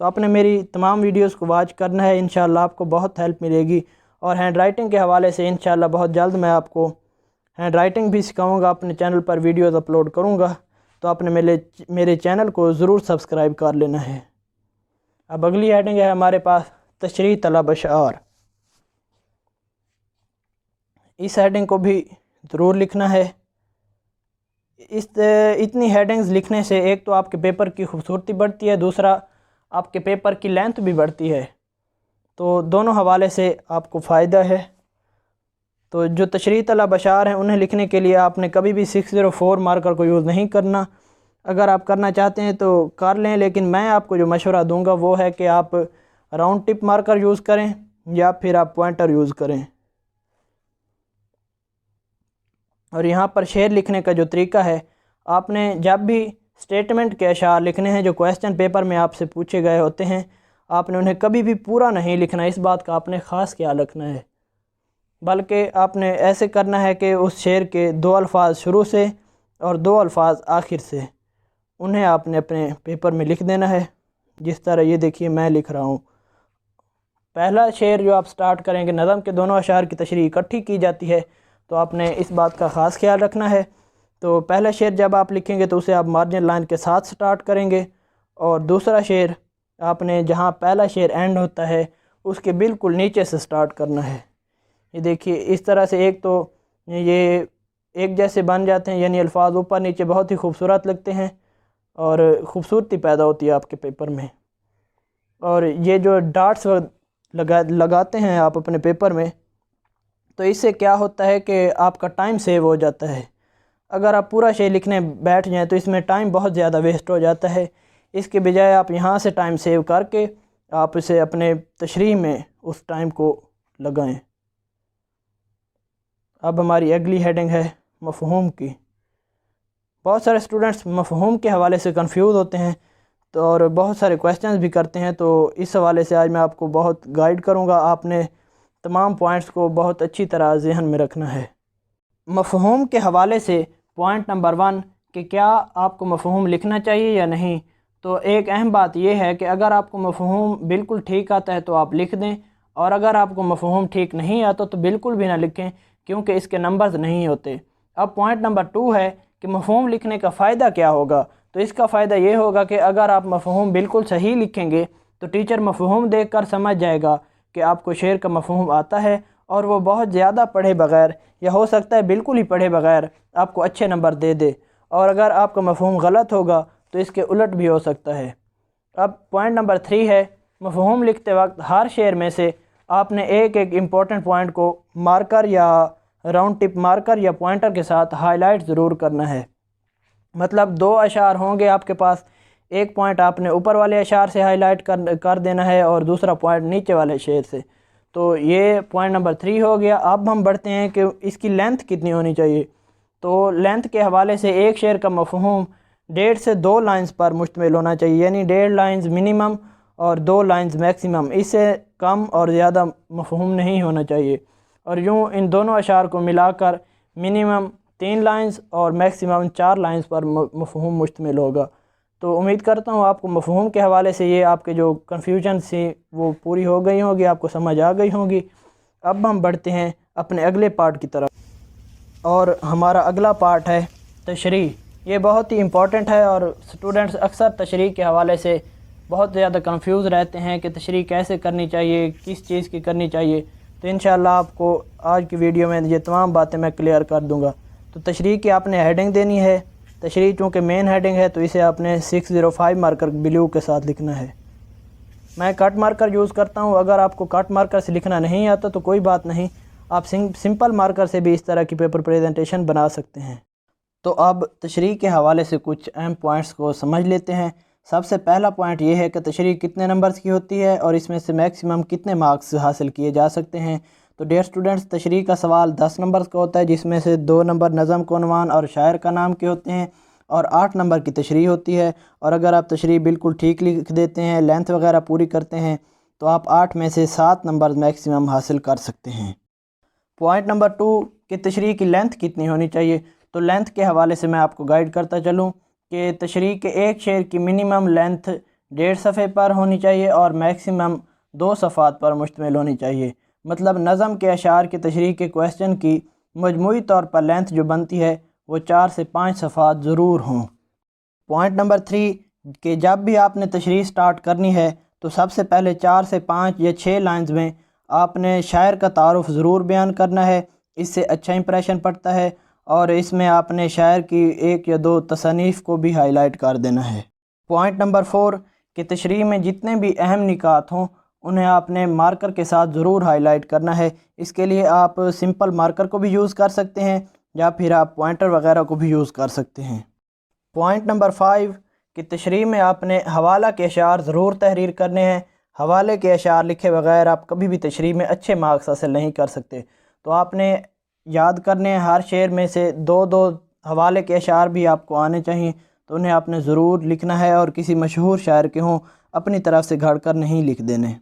تو آپ نے میری تمام ویڈیوز کو واچ کرنا ہے، انشاءاللہ آپ کو بہت ہیلپ ملے گی۔ اور ہینڈ رائٹنگ کے حوالے سے انشاءاللہ بہت جلد میں آپ کو ہینڈ رائٹنگ بھی سکھاؤں گا، اپنے چینل پر ویڈیوز اپلوڈ کروں گا، تو آپ نے میرے چینل کو ضرور سبسکرائب کر لینا ہے۔ اب اگلی ہیڈنگ ہے ہمارے پاس تشریح طلب اشعار۔ اس ہیڈنگ کو بھی ضرور لکھنا ہے۔ اتنی ہیڈنگز لکھنے سے ایک تو آپ کے پیپر کی خوبصورتی بڑھتی ہے، دوسرا آپ کے پیپر کی لینتھ بھی بڑھتی ہے، تو دونوں حوالے سے آپ کو فائدہ ہے۔ تو جو تشریح طلب اشعار ہیں انہیں لکھنے کے لیے آپ نے کبھی بھی 604 مارکر کو یوز نہیں کرنا۔ اگر آپ کرنا چاہتے ہیں تو کر لیں، لیکن میں آپ کو جو مشورہ دوں گا وہ ہے کہ آپ راؤنڈ ٹپ مارکر یوز کریں یا پھر آپ پوائنٹر یوز کریں۔ اور یہاں پر شعر لکھنے کا جو طریقہ ہے، آپ نے جب بھی سٹیٹمنٹ کے اشعار لکھنے ہیں جو کویسچن پیپر میں آپ سے پوچھے گئے ہوتے ہیں، آپ نے انہیں کبھی بھی پورا نہیں لکھنا، اس بات کا آپ نے خاص خیال رکھنا ہے، بلکہ آپ نے ایسے کرنا ہے کہ اس شعر کے 2 الفاظ شروع سے اور 2 الفاظ آخر سے انہیں آپ نے اپنے پیپر میں لکھ دینا ہے، جس طرح یہ دیکھیے میں لکھ رہا ہوں۔ پہلا شعر جو آپ سٹارٹ کریں گے، نظم کے دونوں اشعار کی تشریح اکٹھی کی جاتی ہے، تو آپ نے اس بات کا خاص خیال رکھنا ہے۔ تو پہلا شعر جب آپ لکھیں گے تو اسے آپ مارجن لائن کے ساتھ سٹارٹ کریں گے، اور دوسرا شعر آپ نے جہاں پہلا شعر اینڈ ہوتا ہے اس کے بالکل نیچے سے سٹارٹ کرنا ہے۔ یہ دیکھیے اس طرح سے ایک تو یہ ایک جیسے بن جاتے ہیں، یعنی الفاظ اوپر نیچے بہت ہی خوبصورت لگتے ہیں اور خوبصورتی پیدا ہوتی ہے آپ کے پیپر میں۔ اور یہ جو ڈاٹس لگاتے ہیں آپ اپنے پیپر میں، تو اس سے کیا ہوتا ہے کہ آپ کا ٹائم سیو ہو جاتا ہے۔ اگر آپ پورا شعر لکھنے بیٹھ جائیں تو اس میں ٹائم بہت زیادہ ویسٹ ہو جاتا ہے، اس کے بجائے آپ یہاں سے ٹائم سیو کر کے آپ اسے اپنے تشریح میں اس ٹائم کو لگائیں۔ اب ہماری اگلی ہیڈنگ ہے مفہوم کی۔ بہت سارے اسٹوڈنٹس مفہوم کے حوالے سے کنفیوز ہوتے ہیں اور بہت سارے کویسچنز بھی کرتے ہیں، تو اس حوالے سے آج میں آپ کو بہت گائیڈ کروں گا۔ آپ نے تمام پوائنٹس کو بہت اچھی طرح ذہن میں رکھنا ہے۔ مفہوم کے حوالے سے پوائنٹ نمبر 1 کہ کیا آپ کو مفہوم لکھنا چاہیے یا نہیں، تو ایک اہم بات یہ ہے کہ اگر آپ کو مفہوم بالکل ٹھیک آتا ہے تو آپ لکھ دیں، اور اگر آپ کو مفہوم ٹھیک نہیں آتا تو بالکل بھی نہ لکھیں، کیونکہ اس کے نمبرز نہیں ہوتے۔ اب پوائنٹ نمبر 2 ہے کہ مفہوم لکھنے کا فائدہ کیا ہوگا، تو اس کا فائدہ یہ ہوگا کہ اگر آپ مفہوم بالکل صحیح لکھیں گے تو ٹیچر مفہوم دیکھ کر سمجھ جائے گا کہ آپ کو شعر کا مفہوم آتا ہے، اور وہ بہت زیادہ پڑھے بغیر یا ہو سکتا ہے بالکل ہی پڑھے بغیر آپ کو اچھے نمبر دے دے، اور اگر آپ کا مفہوم غلط ہوگا تو اس کے الٹ بھی ہو سکتا ہے۔ اب پوائنٹ نمبر 3 ہے مفہوم لکھتے وقت ہر شعر میں سے آپ نے ایک امپورٹنٹ پوائنٹ کو مارکر یا راؤنڈ ٹپ مارکر یا پوائنٹر کے ساتھ ہائی لائٹ ضرور کرنا ہے۔ مطلب 2 اشعار ہوں گے آپ کے پاس، ایک پوائنٹ آپ نے اوپر والے اشعار سے ہائی لائٹ کر دینا ہے اور دوسرا پوائنٹ نیچے والے شعر سے۔ تو یہ پوائنٹ نمبر 3 ہو گیا۔ اب ہم بڑھتے ہیں کہ اس کی لینتھ کتنی ہونی چاہیے۔ تو لینتھ کے حوالے سے ایک شعر کا مفہوم 1.5 سے 2 لائنز پر مشتمل ہونا چاہیے، یعنی 1.5 لائنز منیمم اور 2 لائنز میکسیمم، اس سے کم اور زیادہ مفہوم نہیں ہونا چاہیے۔ اور یوں ان دونوں اشعار کو ملا کر منیمم 3 لائنز اور میکسیمم 4 لائنز پر مفہوم مشتمل ہوگا۔ تو امید کرتا ہوں آپ کو مفہوم کے حوالے سے یہ آپ کے جو کنفیوژن تھی وہ پوری ہو گئی ہوں گی، آپ کو سمجھ آ گئی ہوں گی۔ اب ہم بڑھتے ہیں اپنے اگلے پارٹ کی طرف، اور ہمارا اگلا پارٹ ہے تشریح۔ یہ بہت ہی امپورٹنٹ ہے اور اسٹوڈنٹس اکثر تشریح کے حوالے سے بہت زیادہ کنفیوز رہتے ہیں کہ تشریح کیسے کرنی چاہیے، کس چیز کی کرنی چاہیے۔ تو انشاءاللہ آپ کو آج کی ویڈیو میں یہ تمام باتیں میں کلیئر کر دوں گا۔ تو تشریح کی آپ نے ہیڈنگ دینی ہے۔ تشریح چونکہ مین ہیڈنگ ہے تو اسے آپ نے 605 مارکر بلیو کے ساتھ لکھنا ہے۔ میں کٹ مارکر یوز کرتا ہوں، اگر آپ کو کٹ مارکر سے لکھنا نہیں آتا تو کوئی بات نہیں، آپ سمپل مارکر سے بھی اس طرح کی پیپر پریزنٹیشن بنا سکتے ہیں۔ تو اب تشریح کے حوالے سے کچھ اہم پوائنٹس کو سمجھ لیتے ہیں۔ سب سے پہلا پوائنٹ یہ ہے کہ تشریح کتنے نمبرز کی ہوتی ہے اور اس میں سے میکسیمم کتنے مارکس حاصل کیے جا سکتے ہیں۔ تو ڈیئر اسٹوڈنٹس، تشریح کا سوال 10 نمبرز کا ہوتا ہے، جس میں سے 2 نمبر نظم کو عنوان اور شاعر کا نام کے ہوتے ہیں، اور 8 نمبر کی تشریح ہوتی ہے۔ اور اگر آپ تشریح بالکل ٹھیک لکھ دیتے ہیں، لینتھ وغیرہ پوری کرتے ہیں، تو آپ 8 میں سے 7 نمبر میکسیمم حاصل کر سکتے ہیں۔ پوائنٹ نمبر 2 کہ تشریح کی لینتھ کتنی ہونی چاہیے۔ تو لینتھ کے حوالے سے میں آپ کو گائیڈ کرتا چلوں کہ تشریح کے ایک شعر کی منیمم لینتھ 1.5 صفحے پر ہونی چاہیے اور میکسیمم 2 صفحات پر مشتمل ہونی چاہیے۔ مطلب نظم کے اشعار کی تشریح کے کویسچن کی مجموعی طور پر لینتھ جو بنتی ہے وہ 4 سے 5 صفحات ضرور ہوں۔ پوائنٹ نمبر 3 کہ جب بھی آپ نے تشریح سٹارٹ کرنی ہے تو سب سے پہلے 4 سے 5 یا 6 لائنز میں آپ نے شاعر کا تعارف ضرور بیان کرنا ہے، اس سے اچھا امپریشن پڑتا ہے، اور اس میں آپ نے شاعر کی 1 یا 2 تصانیف کو بھی ہائی لائٹ کر دینا ہے۔ پوائنٹ نمبر 4 کہ تشریح میں جتنے بھی اہم نکات ہوں انہیں آپ نے مارکر کے ساتھ ضرور ہائی لائٹ کرنا ہے۔ اس کے لیے آپ سمپل مارکر کو بھی یوز کر سکتے ہیں یا پھر آپ پوائنٹر وغیرہ کو بھی یوز کر سکتے ہیں۔ پوائنٹ نمبر 5 کہ تشریح میں آپ نے حوالہ کے اشعار ضرور تحریر کرنے ہیں۔ حوالے کے اشعار لکھے بغیر آپ کبھی بھی تشریح میں اچھے مارکس حاصل نہیں کر سکتے، تو آپ نے یاد کرنے ہیں ہر شعر میں سے 2 حوالے کے اشعار بھی آپ کو آنے چاہیے، تو انہیں آپ نے ضرور لکھنا ہے اور کسی مشہور شاعر کے ہوں، اپنی طرف سے گھڑ کر نہیں لکھ دینے۔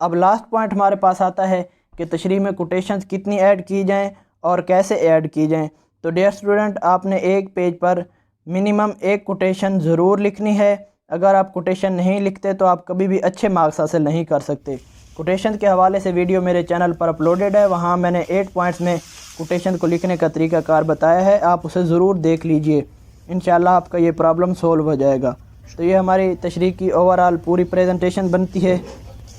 اب لاسٹ پوائنٹ ہمارے پاس آتا ہے کہ تشریح میں کوٹیشنز کتنی ایڈ کی جائیں اور کیسے ایڈ کی جائیں۔ تو ڈیئر اسٹوڈنٹ، آپ نے ایک پیج پر منیمم 1 کوٹیشن ضرور لکھنی ہے۔ اگر آپ کوٹیشن نہیں لکھتے تو آپ کبھی بھی اچھے مارکس حاصل نہیں کر سکتے۔ کوٹیشن کے حوالے سے ویڈیو میرے چینل پر اپلوڈڈ ہے، وہاں میں نے 8 پوائنٹس میں کوٹیشن کو لکھنے کا طریقہ کار بتایا ہے، آپ اسے ضرور دیکھ لیجئے، انشاءاللہ آپ کا یہ پرابلم سولو ہو جائے گا۔ تو یہ ہماری تشریح کی اوورآل پوری پریزنٹیشن بنتی ہے،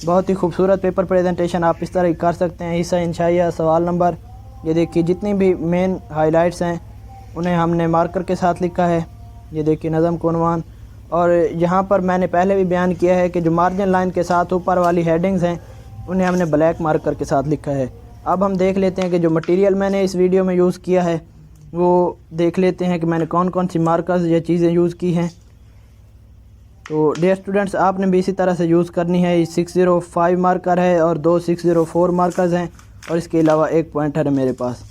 بہت ہی خوبصورت پیپر پریزنٹیشن آپ اس طرح ہی کر سکتے ہیں۔ حصہ انشائیہ سوال نمبر، یہ دیکھیے جتنی بھی مین ہائی لائٹس ہیں انہیں ہم نے مارکر کے ساتھ لکھا ہے، یہ دیکھیے نظم کو عنوان، اور یہاں پر میں نے پہلے بھی بیان کیا ہے کہ جو مارجن لائن کے ساتھ اوپر والی ہیڈنگز ہیں انہیں ہم نے بلیک مارکر کے ساتھ لکھا ہے۔ اب ہم دیکھ لیتے ہیں کہ جو مٹیریل میں نے اس ویڈیو میں یوز کیا ہے وہ دیکھ لیتے ہیں کہ میں نے کون کون سی مارکرز یا چیزیں یوز کی ہیں۔ تو ڈیئر اسٹوڈنٹس، آپ نے بھی اسی طرح سے یوز کرنی ہے۔ 605 مارکر ہے اور 2 604 مارکرز ہیں، اور اس کے علاوہ 1 پوائنٹر ہے میرے پاس۔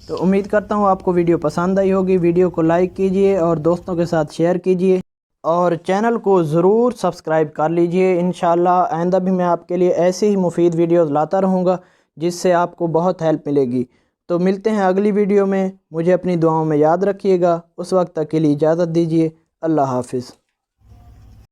تو امید کرتا ہوں آپ کو ویڈیو پسند آئی ہوگی۔ ویڈیو کو لائک کیجئے اور دوستوں کے ساتھ شیئر کیجئے، اور چینل کو ضرور سبسکرائب کر لیجئے۔ انشاءاللہ آئندہ بھی میں آپ کے لیے ایسی ہی مفید ویڈیوز لاتا رہوں گا جس سے آپ کو بہت ہیلپ ملے گی۔ تو ملتے ہیں اگلی ویڈیو میں، مجھے اپنی دعاؤں میں یاد رکھیے گا۔ اس وقت تک کے لیے اجازت دیجئے، اللہ حافظ۔